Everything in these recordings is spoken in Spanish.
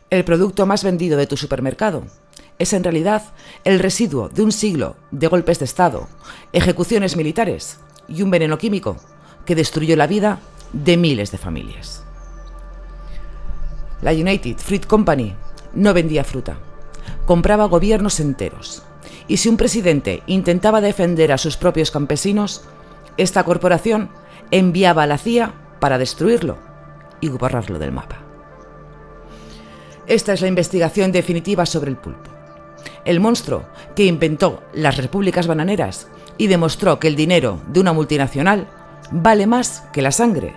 El producto más vendido de tu supermercado es en realidad el residuo de un siglo de golpes de Estado, ejecuciones militares y un veneno químico que destruyó la vida de miles de familias. La United Fruit Company no vendía fruta, compraba gobiernos enteros. Y si un presidente intentaba defender a sus propios campesinos, esta corporación enviaba a la CIA para destruirlo y borrarlo del mapa. Esta es la investigación definitiva sobre el pulpo, el monstruo que inventó las repúblicas bananeras y demostró que el dinero de una multinacional vale más que la sangre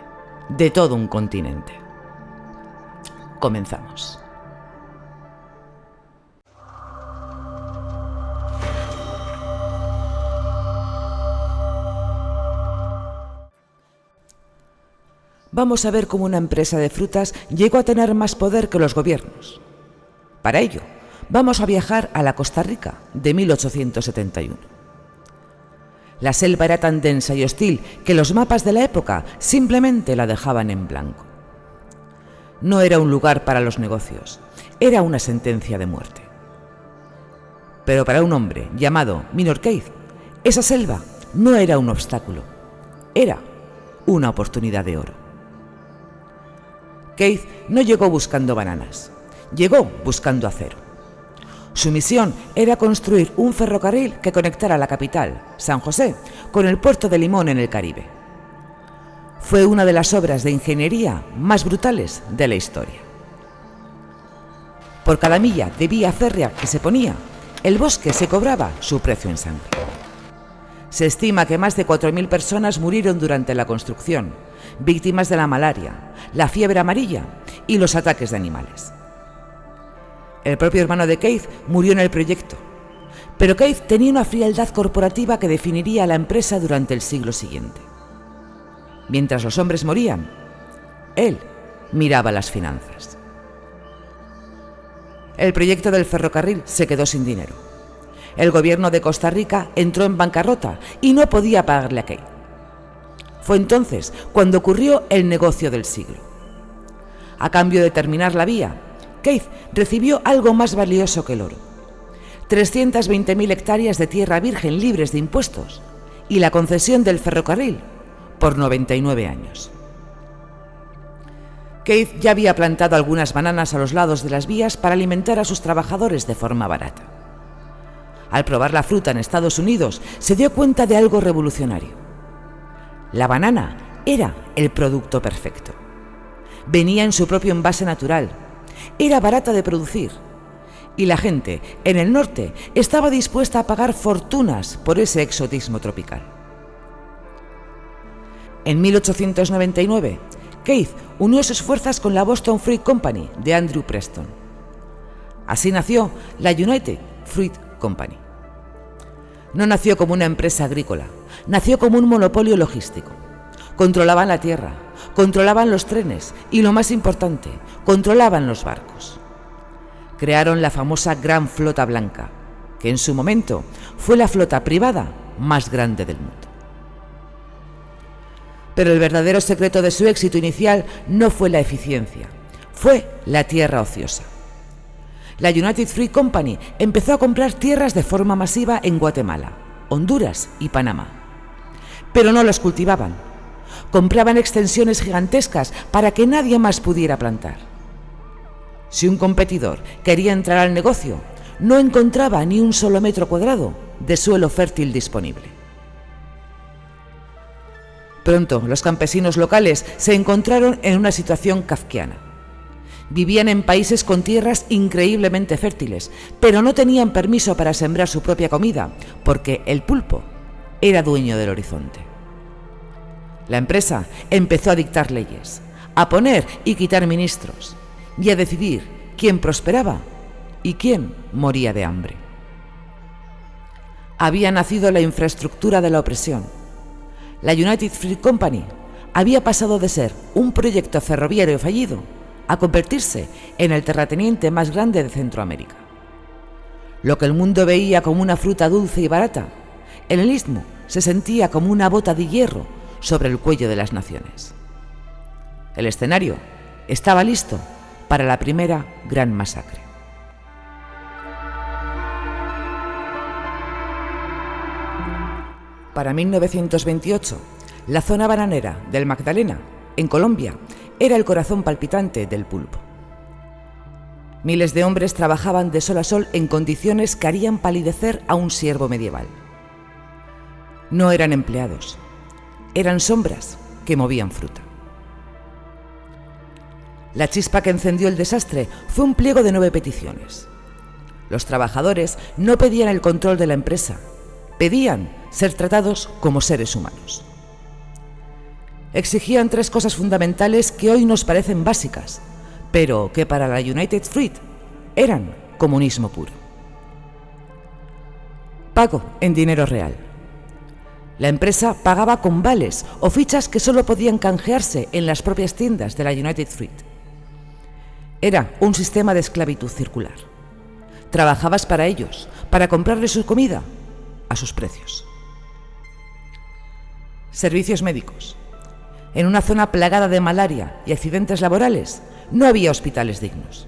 de todo un continente. Comenzamos. Vamos a ver cómo una empresa de frutas llegó a tener más poder que los gobiernos. Para ello, vamos a viajar a la Costa Rica de 1871. La selva era tan densa y hostil que los mapas de la época simplemente la dejaban en blanco. No era un lugar para los negocios, era una sentencia de muerte. Pero para un hombre llamado Minor Keith, esa selva no era un obstáculo, era una oportunidad de oro. Keith no llegó buscando bananas, llegó buscando acero. Su misión era construir un ferrocarril que conectara la capital, San José, con el puerto de Limón en el Caribe. Fue una de las obras de ingeniería más brutales de la historia. Por cada milla de vía férrea que se ponía, el bosque se cobraba su precio en sangre. Se estima que más de 4.000 personas murieron durante la construcción, víctimas de la malaria, la fiebre amarilla y los ataques de animales. El propio hermano de Keith murió en el proyecto, pero Keith tenía una frialdad corporativa que definiría a la empresa durante el siglo siguiente. Mientras los hombres morían, él miraba las finanzas. El proyecto del ferrocarril se quedó sin dinero. El gobierno de Costa Rica entró en bancarrota y no podía pagarle a Keith. Fue entonces cuando ocurrió el negocio del siglo. A cambio de terminar la vía, Keith recibió algo más valioso que el oro: 320.000 hectáreas de tierra virgen libres de impuestos y la concesión del ferrocarril por 99 años. Keith ya había plantado algunas bananas a los lados de las vías para alimentar a sus trabajadores de forma barata. Al probar la fruta en Estados Unidos, se dio cuenta de algo revolucionario. La banana era el producto perfecto. Venía en su propio envase natural, era barata de producir, y la gente en el norte estaba dispuesta a pagar fortunas por ese exotismo tropical. En 1899, Keith unió sus fuerzas con la Boston Fruit Company de Andrew Preston. Así nació la United Fruit Company. No nació como una empresa agrícola, nació como un monopolio logístico. Controlaban la tierra, controlaban los trenes y, lo más importante, controlaban los barcos. Crearon la famosa Gran Flota Blanca, que en su momento fue la flota privada más grande del mundo. Pero el verdadero secreto de su éxito inicial no fue la eficiencia, fue la tierra ociosa. La United Fruit Company empezó a comprar tierras de forma masiva en Guatemala, Honduras y Panamá. Pero no las cultivaban. Compraban extensiones gigantescas para que nadie más pudiera plantar. Si un competidor quería entrar al negocio, no encontraba ni un solo metro cuadrado de suelo fértil disponible. Pronto, los campesinos locales se encontraron en una situación kafkiana. Vivían en países con tierras increíblemente fértiles, pero no tenían permiso para sembrar su propia comida, porque el pulpo era dueño del horizonte. La empresa empezó a dictar leyes, a poner y quitar ministros, y a decidir quién prosperaba y quién moría de hambre. Había nacido la infraestructura de la opresión. La United Fruit Company había pasado de ser un proyecto ferroviario fallido a convertirse en el terrateniente más grande de Centroamérica. Lo que el mundo veía como una fruta dulce y barata, en el istmo se sentía como una bota de hierro sobre el cuello de las naciones. El escenario estaba listo para la primera gran masacre. Para 1928, la zona bananera del Magdalena, en Colombia, era el corazón palpitante del pulpo. Miles de hombres trabajaban de sol a sol en condiciones que harían palidecer a un siervo medieval. No eran empleados, eran sombras que movían fruta. La chispa que encendió el desastre fue un pliego de 9 peticiones. Los trabajadores no pedían el control de la empresa, pedían ser tratados como seres humanos. Exigían 3 cosas fundamentales que hoy nos parecen básicas, pero que para la United Fruit eran comunismo puro. Pago en dinero real. La empresa pagaba con vales o fichas que solo podían canjearse en las propias tiendas de la United Fruit. Era un sistema de esclavitud circular. Trabajabas para ellos, para comprarles su comida a sus precios. Servicios médicos. En una zona plagada de malaria y accidentes laborales, no había hospitales dignos.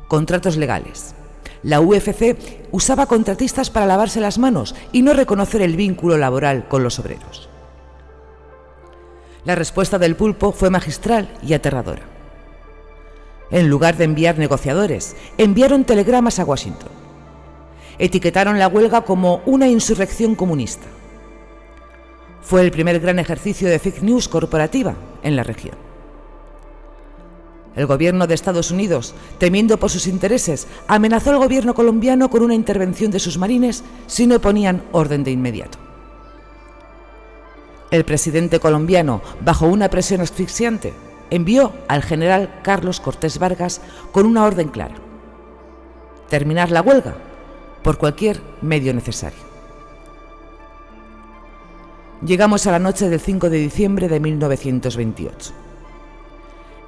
Contratos legales. La UFC usaba contratistas para lavarse las manos y no reconocer el vínculo laboral con los obreros. La respuesta del pulpo fue magistral y aterradora. En lugar de enviar negociadores, enviaron telegramas a Washington. Etiquetaron la huelga como una insurrección comunista. Fue el primer gran ejercicio de fake news corporativa en la región. El gobierno de Estados Unidos, temiendo por sus intereses, amenazó al gobierno colombiano con una intervención de sus marines si no ponían orden de inmediato. El presidente colombiano, bajo una presión asfixiante, envió al general Carlos Cortés Vargas con una orden clara: terminar la huelga por cualquier medio necesario. Llegamos a la noche del 5 de diciembre de 1928.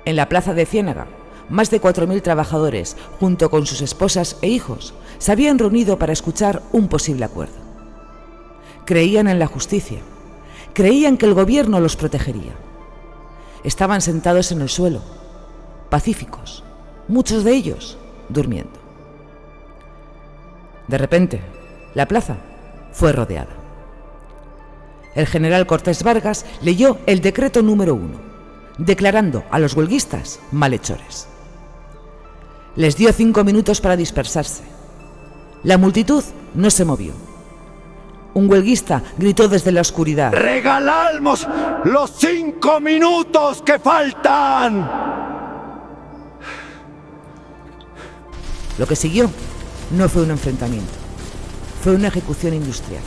En la plaza de Ciénaga, más de 4.000 trabajadores, junto con sus esposas e hijos, se habían reunido para escuchar un posible acuerdo. Creían en la justicia, creían que el gobierno los protegería. Estaban sentados en el suelo, pacíficos, muchos de ellos durmiendo. De repente, la plaza fue rodeada. El general Cortés Vargas leyó el decreto número 1, declarando a los huelguistas malhechores. Les dio 5 minutos para dispersarse. La multitud no se movió. Un huelguista gritó desde la oscuridad: ¡regalamos los 5 minutos que faltan! Lo que siguió no fue un enfrentamiento, fue una ejecución industrial.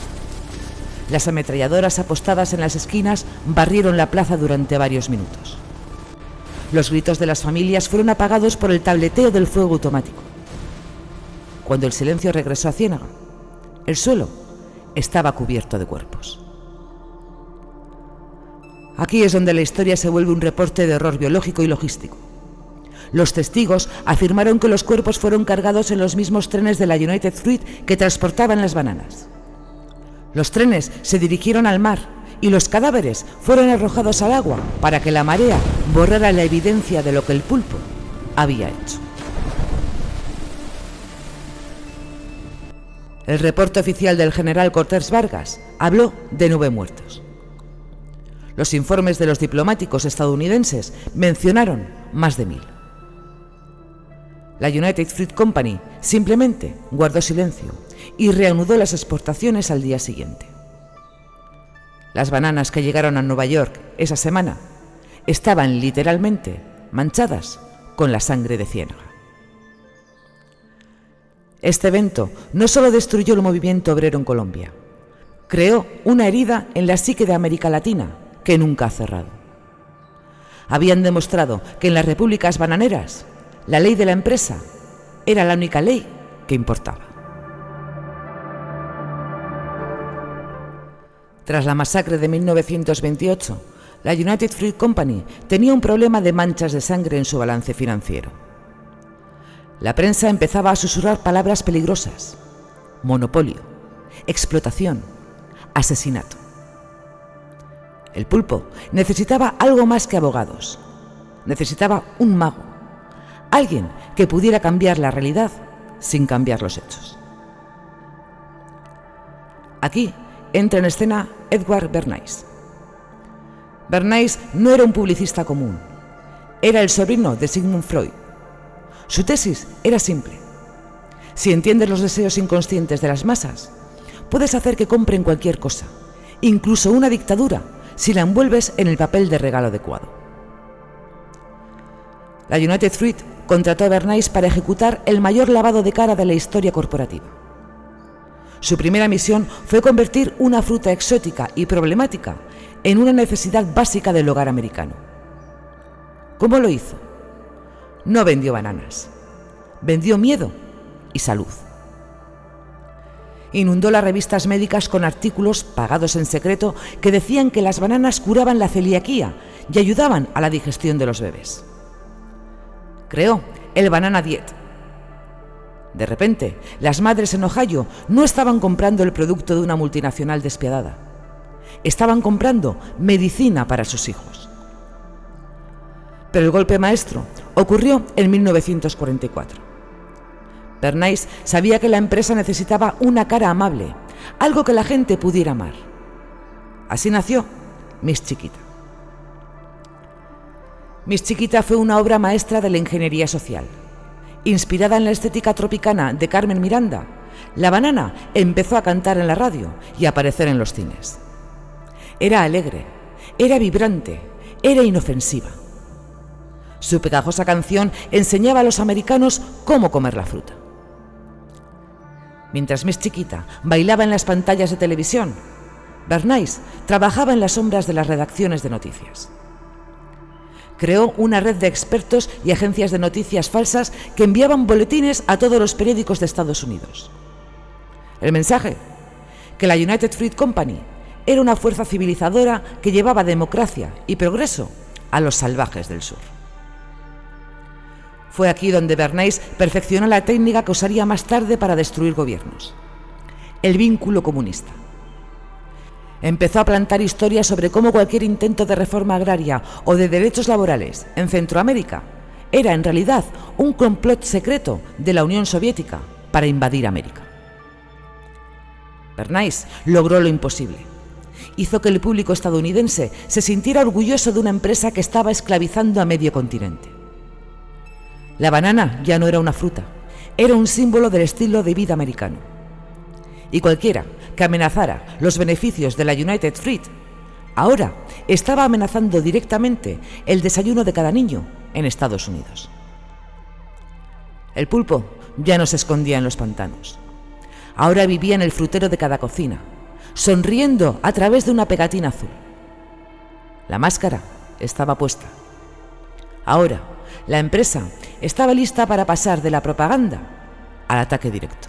Las ametralladoras apostadas en las esquinas barrieron la plaza durante varios minutos. Los gritos de las familias fueron apagados por el tableteo del fuego automático. Cuando el silencio regresó a Ciénaga, el suelo estaba cubierto de cuerpos. Aquí es donde la historia se vuelve un reporte de horror biológico y logístico. Los testigos afirmaron que los cuerpos fueron cargados en los mismos trenes de la United Fruit que transportaban las bananas. Los trenes se dirigieron al mar y los cadáveres fueron arrojados al agua para que la marea borrara la evidencia de lo que el pulpo había hecho. El reporte oficial del general Cortés Vargas habló de 9 muertos. Los informes de los diplomáticos estadounidenses mencionaron más de 1.000. La United Fruit Company simplemente guardó silencio y reanudó las exportaciones al día siguiente. Las bananas que llegaron a Nueva York esa semana estaban literalmente manchadas con la sangre de Ciénaga. Este evento no solo destruyó el movimiento obrero en Colombia, creó una herida en la psique de América Latina que nunca ha cerrado. Habían demostrado que en las repúblicas bananeras la ley de la empresa era la única ley que importaba. Tras la masacre de 1928, la United Fruit Company tenía un problema de manchas de sangre en su balance financiero. La prensa empezaba a susurrar palabras peligrosas: monopolio, explotación, asesinato. El pulpo necesitaba algo más que abogados. necesitaba un mago, alguien que pudiera cambiar la realidad sin cambiar los hechos. Aquí entra en escena Edward Bernays. Bernays no era un publicista común, era el sobrino de Sigmund Freud. Su tesis era simple: si entiendes los deseos inconscientes de las masas, puedes hacer que compren cualquier cosa, incluso una dictadura, si la envuelves en el papel de regalo adecuado. La United Fruit contrató a Bernays para ejecutar el mayor lavado de cara de la historia corporativa. Su primera misión fue convertir una fruta exótica y problemática en una necesidad básica del hogar americano. ¿Cómo lo hizo? No vendió bananas, vendió miedo y salud. Inundó las revistas médicas con artículos pagados en secreto que decían que las bananas curaban la celiaquía y ayudaban a la digestión de los bebés. Creó el Banana Diet. De repente, las madres en Ohio no estaban comprando el producto de una multinacional despiadada. Estaban comprando medicina para sus hijos. Pero el golpe maestro ocurrió en 1944. Bernays sabía que la empresa necesitaba una cara amable, algo que la gente pudiera amar. Así nació Miss Chiquita. Miss Chiquita fue una obra maestra de la ingeniería social. Inspirada en la estética tropicana de Carmen Miranda, la banana empezó a cantar en la radio y a aparecer en los cines. Era alegre, era vibrante, era inofensiva. Su pegajosa canción enseñaba a los americanos cómo comer la fruta. Mientras Miss Chiquita bailaba en las pantallas de televisión, Bernays trabajaba en las sombras de las redacciones de noticias. Creó una red de expertos y agencias de noticias falsas que enviaban boletines a todos los periódicos de Estados Unidos. El mensaje: que la United Fruit Company era una fuerza civilizadora que llevaba democracia y progreso a los salvajes del sur. Fue aquí donde Bernays perfeccionó la técnica que usaría más tarde para destruir gobiernos: el vínculo comunista. Empezó a plantar historias sobre cómo cualquier intento de reforma agraria o de derechos laborales en Centroamérica era en realidad un complot secreto de la Unión Soviética para invadir América. Bernays logró lo imposible. Hizo que el público estadounidense se sintiera orgulloso de una empresa que estaba esclavizando a medio continente. La banana ya no era una fruta, era un símbolo del estilo de vida americano. Y cualquiera que amenazara los beneficios de la United Fruit ahora estaba amenazando directamente el desayuno de cada niño en Estados Unidos. El pulpo ya no se escondía en los pantanos. Ahora vivía en el frutero de cada cocina, sonriendo a través de una pegatina azul. La máscara estaba puesta. Ahora, la empresa estaba lista para pasar de la propaganda al ataque directo.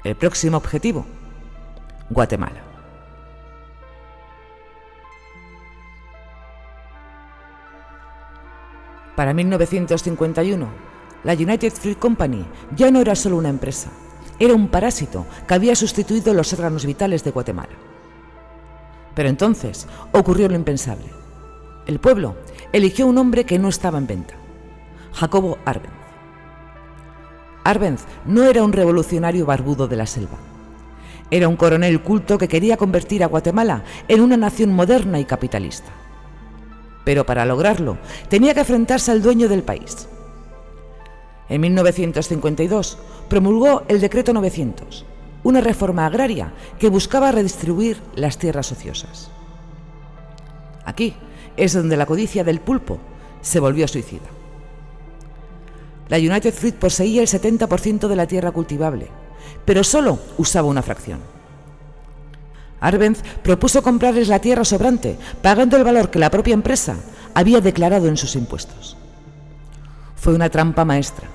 El próximo objetivo: Guatemala. Para 1951, la United Fruit Company ya no era solo una empresa, era un parásito que había sustituido los órganos vitales de Guatemala. Pero entonces ocurrió lo impensable. El pueblo eligió un hombre que no estaba en venta: Jacobo Arbenz. Arbenz no era un revolucionario barbudo de la selva. Era un coronel culto que quería convertir a Guatemala en una nación moderna y capitalista. Pero para lograrlo tenía que enfrentarse al dueño del país. En 1952 promulgó el Decreto 900, una reforma agraria que buscaba redistribuir las tierras ociosas. Aquí es donde la codicia del pulpo se volvió suicida. La United Fruit poseía el 70% de la tierra cultivable, pero solo usaba una fracción. Arbenz propuso comprarles la tierra sobrante, pagando el valor que la propia empresa había declarado en sus impuestos. Fue una trampa maestra.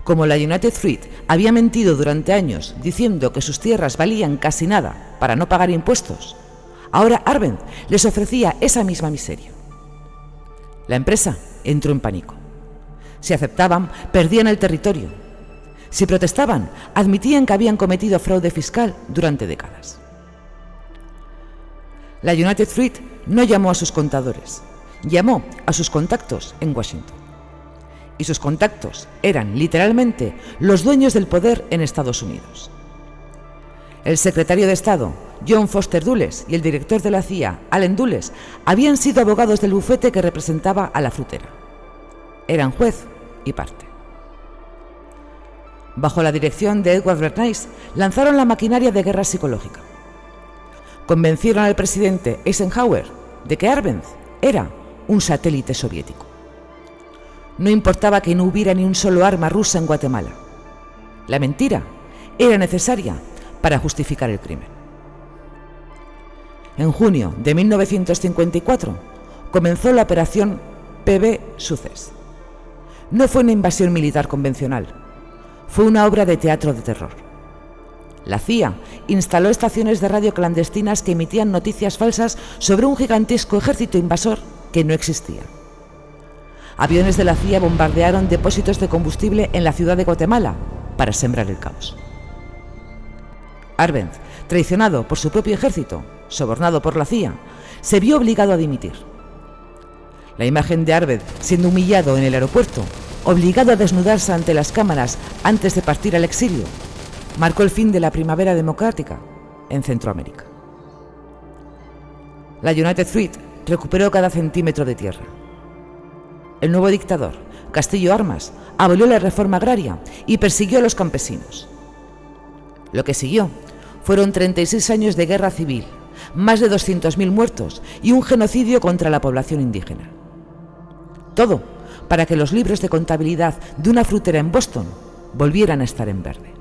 Como la United Fruit había mentido durante años diciendo que sus tierras valían casi nada para no pagar impuestos, ahora Arbenz les ofrecía esa misma miseria. La empresa entró en pánico. Si aceptaban, perdían el territorio. Si protestaban, admitían que habían cometido fraude fiscal durante décadas. La United Fruit no llamó a sus contadores, llamó a sus contactos en Washington. Y sus contactos eran, literalmente, los dueños del poder en Estados Unidos. El secretario de Estado, John Foster Dulles, y el director de la CIA, Allen Dulles, habían sido abogados del bufete que representaba a la frutera. Eran juez y parte. Bajo la dirección de Edward Bernays, lanzaron la maquinaria de guerra psicológica. Convencieron al presidente Eisenhower de que Arbenz era un satélite soviético. No importaba que no hubiera ni un solo arma rusa en Guatemala. La mentira era necesaria para justificar el crimen. En junio de 1954 comenzó la operación PB Success. No fue una invasión militar convencional, fue una obra de teatro de terror. La CIA instaló estaciones de radio clandestinas que emitían noticias falsas sobre un gigantesco ejército invasor que no existía. Aviones de la CIA bombardearon depósitos de combustible en la ciudad de Guatemala para sembrar el caos. Arbenz, traicionado por su propio ejército, sobornado por la CIA, se vio obligado a dimitir. La imagen de Arbenz siendo humillado en el aeropuerto, obligado a desnudarse ante las cámaras antes de partir al exilio, marcó el fin de la primavera democrática en Centroamérica. La United Fruit recuperó cada centímetro de tierra. El nuevo dictador, Castillo Armas, abolió la reforma agraria y persiguió a los campesinos. Lo que siguió fueron 36 años de guerra civil, más de 200.000 muertos y un genocidio contra la población indígena. Todo para que los libros de contabilidad de una frutera en Boston volvieran a estar en verde.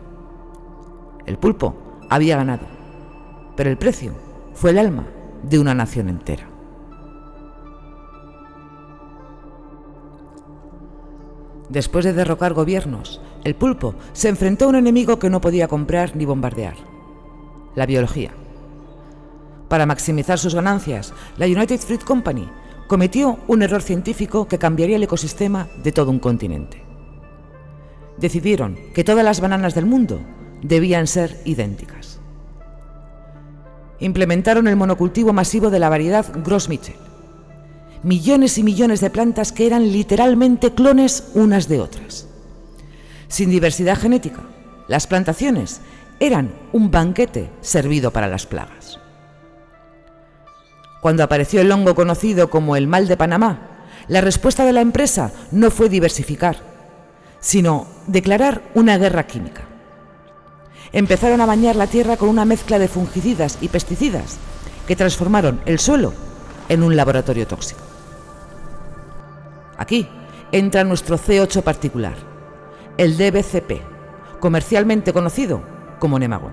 El pulpo había ganado, pero el precio fue el alma de una nación entera. Después de derrocar gobiernos, el pulpo se enfrentó a un enemigo que no podía comprar ni bombardear: la biología. Para maximizar sus ganancias, la United Fruit Company cometió un error científico que cambiaría el ecosistema de todo un continente. Decidieron que todas las bananas del mundo debían ser idénticas. Implementaron el monocultivo masivo de la variedad Gros Michel. Millones y millones de plantas que eran literalmente clones unas de otras. Sin diversidad genética, las plantaciones eran un banquete servido para las plagas. Cuando apareció el hongo conocido como el mal de Panamá, la respuesta de la empresa no fue diversificar, sino declarar una guerra química. Empezaron a bañar la tierra con una mezcla de fungicidas y pesticidas que transformaron el suelo en un laboratorio tóxico. Aquí entra nuestro C8 particular, el DBCP, comercialmente conocido como Nemagon.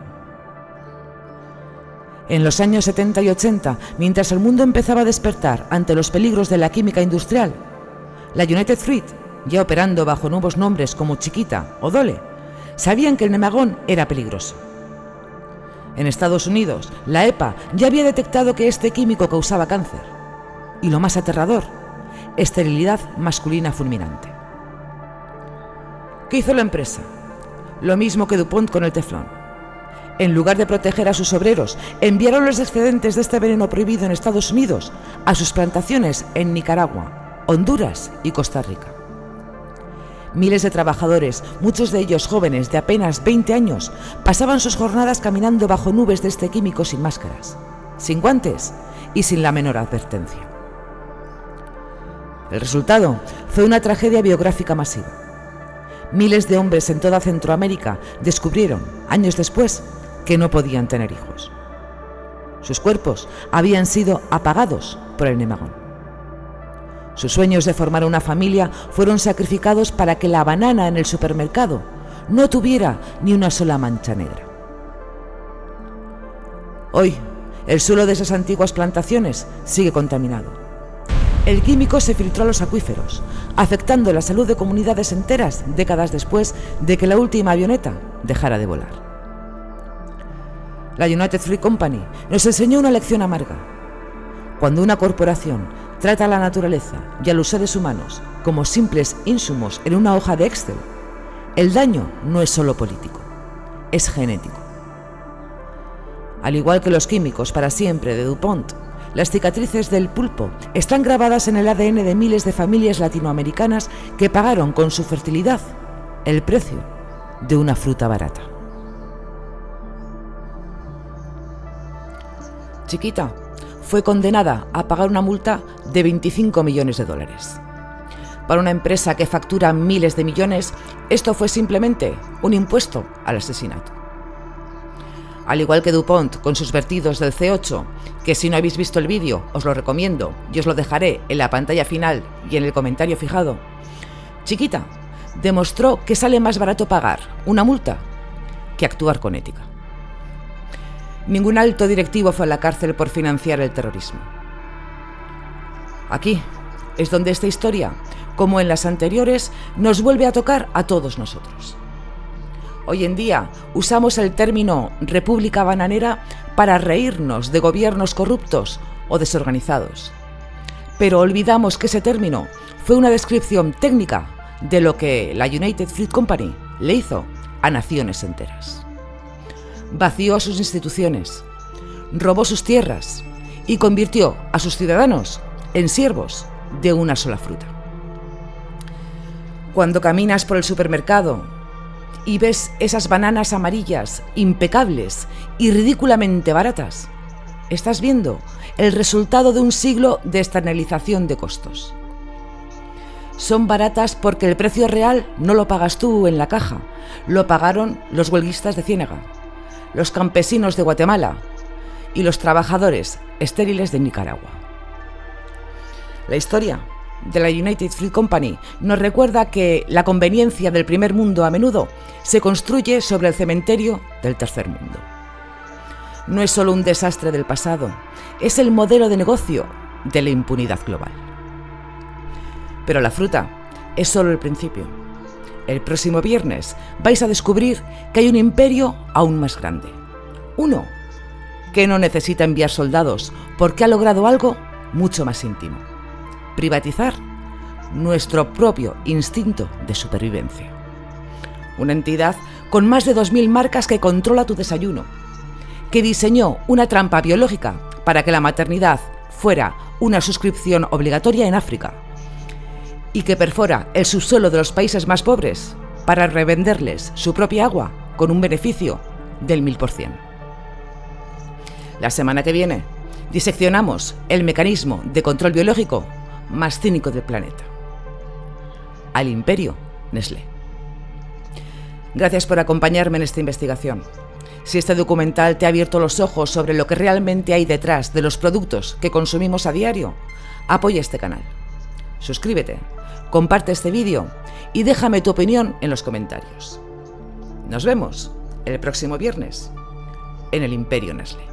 En los años 70 y 80, mientras el mundo empezaba a despertar ante los peligros de la química industrial, la United Fruit, ya operando bajo nuevos nombres como Chiquita o Dole, sabían que el Nemagon era peligroso. En Estados Unidos, la EPA ya había detectado que este químico causaba cáncer. Y lo más aterrador, esterilidad masculina fulminante. ¿Qué hizo la empresa? Lo mismo que DuPont con el teflón. En lugar de proteger a sus obreros, enviaron los excedentes de este veneno prohibido en Estados Unidos a sus plantaciones en Nicaragua, Honduras y Costa Rica. Miles de trabajadores, muchos de ellos jóvenes de apenas 20 años, pasaban sus jornadas caminando bajo nubes de este químico sin máscaras, sin guantes y sin la menor advertencia. El resultado fue una tragedia biográfica masiva. Miles de hombres en toda Centroamérica descubrieron, años después, que no podían tener hijos. Sus cuerpos habían sido apagados por el Nemagon. Sus sueños de formar una familia fueron sacrificados para que la banana en el supermercado no tuviera ni una sola mancha negra. Hoy, el suelo de esas antiguas plantaciones sigue contaminado. El químico se filtró a los acuíferos, afectando la salud de comunidades enteras décadas después de que la última avioneta dejara de volar. La United Fruit Company nos enseñó una lección amarga. Cuando una corporación trata a la naturaleza y a los seres humanos como simples insumos en una hoja de Excel, el daño no es solo político, es genético. Al igual que los químicos para siempre de DuPont, Las cicatrices del pulpo están grabadas en el ADN de miles de familias latinoamericanas que pagaron con su fertilidad el precio de una fruta barata. Chiquita fue condenada a pagar una multa de 25 millones de dólares. Para una empresa que factura miles de millones, esto fue simplemente un impuesto al asesinato. Al igual que DuPont con sus vertidos del C8, que si no habéis visto el vídeo os lo recomiendo y os lo dejaré en la pantalla final y en el comentario fijado, Chiquita demostró que sale más barato pagar una multa que actuar con ética. Ningún alto directivo fue a la cárcel por financiar el terrorismo. Aquí es donde esta historia, como en las anteriores, nos vuelve a tocar a todos nosotros. Hoy en día usamos el término república bananera para reírnos de gobiernos corruptos o desorganizados. Pero olvidamos que ese término fue una descripción técnica de lo que la United Fruit Company le hizo a naciones enteras. Vació sus instituciones, robó sus tierras y convirtió a sus ciudadanos en siervos de una sola fruta. Cuando caminas por el supermercado y ves esas bananas amarillas, impecables y ridículamente baratas, estás viendo el resultado de un siglo de externalización de costos. Son baratas porque el precio real no lo pagas tú en la caja, lo pagaron los huelguistas de Ciénaga, los campesinos de Guatemala y los trabajadores estériles de Nicaragua. La historia de la United Fruit Company nos recuerda que la conveniencia del primer mundo a menudo se construye sobre el cementerio del tercer mundo. No es solo un desastre del pasado, es el modelo de negocio de la impunidad global. Pero la fruta es solo el principio. El próximo viernes vais a descubrir que hay un imperio aún más grande. Uno que no necesita enviar soldados porque ha logrado algo mucho más íntimo: privatizar nuestro propio instinto de supervivencia. Una entidad con más de 2.000 marcas que controla tu desayuno, que diseñó una trampa biológica para que la maternidad fuera una suscripción obligatoria en África y que perfora el subsuelo de los países más pobres para revenderles su propia agua con un beneficio del 1000%. La semana que viene diseccionamos el mecanismo de control biológico más cínico del planeta: al imperio Nestlé. Gracias por acompañarme en esta investigación. Si este documental te ha abierto los ojos sobre lo que realmente hay detrás de los productos que consumimos a diario, apoya este canal. Suscríbete, comparte este vídeo y déjame tu opinión en los comentarios. Nos vemos el próximo viernes en el Imperio Nestlé.